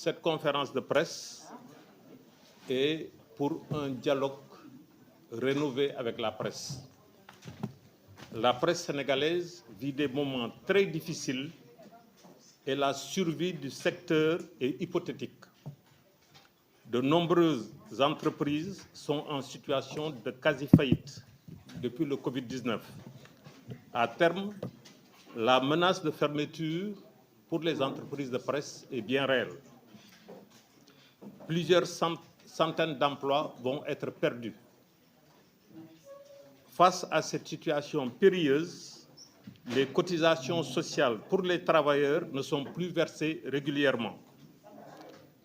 Cette conférence de presse est pour un dialogue rénové avec la presse. La presse sénégalaise vit des moments très difficiles et la survie du secteur est hypothétique. De nombreuses entreprises sont en situation de quasi-faillite depuis le Covid-19. À terme, la menace de fermeture pour les entreprises de presse est bien réelle. Plusieurs centaines d'emplois vont être perdus. Face à cette situation périlleuse, les cotisations sociales pour les travailleurs ne sont plus versées régulièrement,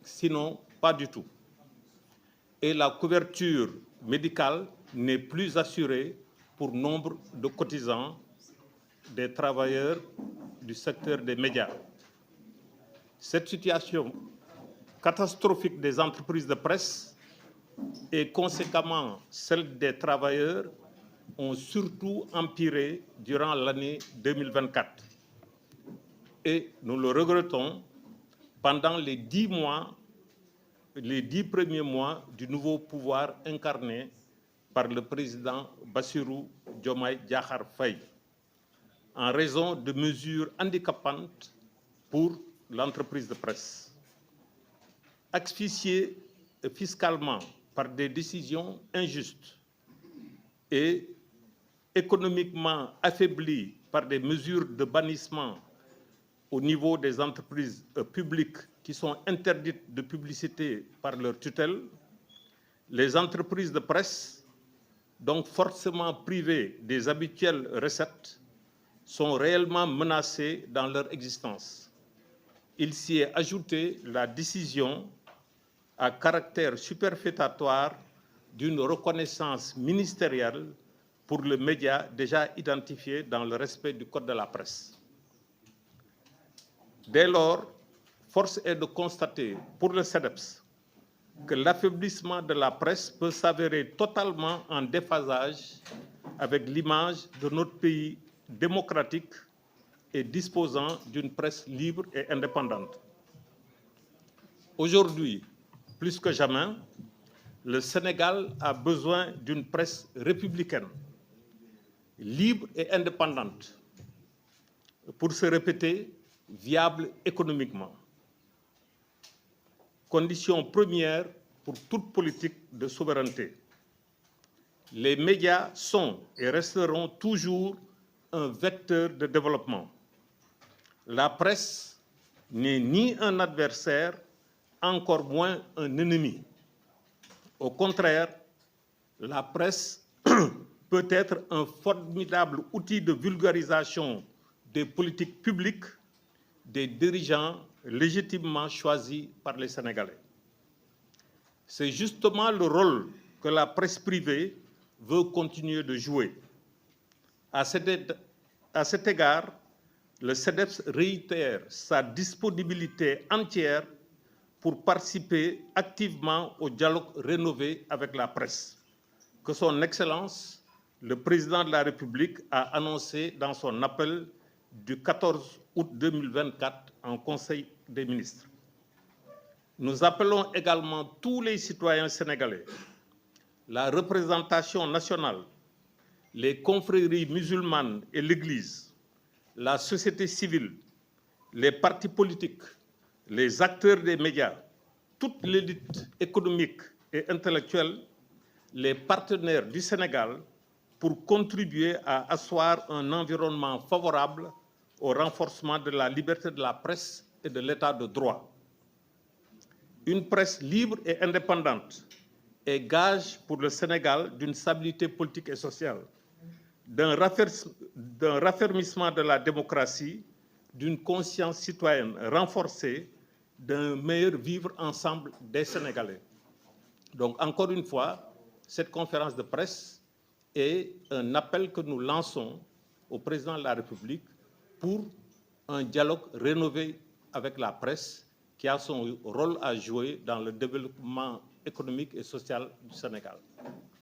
sinon pas du tout. Et la couverture médicale n'est plus assurée pour nombre de cotisants des travailleurs du secteur des médias. Cette situation catastrophique des entreprises de presse et conséquemment celle des travailleurs ont surtout empiré durant l'année 2024. Et nous le regrettons, pendant les 10 premiers mois du nouveau pouvoir incarné par le président Bassirou Diomaye Diakhar Faye, en raison de mesures handicapantes pour l'entreprise de presse. Asphyxiée fiscalement par des décisions injustes et économiquement affaiblie par des mesures de bannissement au niveau des entreprises publiques qui sont interdites de publicité par leur tutelle, les entreprises de presse, donc forcément privées des habituelles recettes, sont réellement menacées dans leur existence. Il s'y est ajouté la décision à caractère superfétatoire d'une reconnaissance ministérielle pour le média déjà identifié dans le respect du Code de la presse. Dès lors, force est de constater pour le CEDEPS que l'affaiblissement de la presse peut s'avérer totalement en déphasage avec l'image de notre pays démocratique et disposant d'une presse libre et indépendante. Aujourd'hui, plus que jamais, le Sénégal a besoin d'une presse républicaine, libre et indépendante, pour se répéter, viable économiquement. Condition première pour toute politique de souveraineté. Les médias sont et resteront toujours un vecteur de développement. La presse n'est ni un adversaire, encore moins un ennemi. Au contraire, la presse peut être un formidable outil de vulgarisation des politiques publiques des dirigeants légitimement choisis par les Sénégalais. C'est justement le rôle que la presse privée veut continuer de jouer. À cet égard, le CEDEPS réitère sa disponibilité entière pour participer activement au dialogue rénové avec la presse, que son Excellence, le Président de la République, a annoncé dans son appel du 14 août 2024 en Conseil des ministres. Nous appelons également tous les citoyens sénégalais, la représentation nationale, les confréries musulmanes et l'Église, la société civile, les partis politiques, les acteurs des médias, toute l'élite économique et intellectuelle, les partenaires du Sénégal pour contribuer à asseoir un environnement favorable au renforcement de la liberté de la presse et de l'état de droit. Une presse libre et indépendante est gage pour le Sénégal d'une stabilité politique et sociale, d'un raffermissement de la démocratie, d'une conscience citoyenne renforcée, d'un meilleur vivre ensemble des Sénégalais. Donc, encore une fois, cette conférence de presse est un appel que nous lançons au président de la République pour un dialogue rénové avec la presse qui a son rôle à jouer dans le développement économique et social du Sénégal.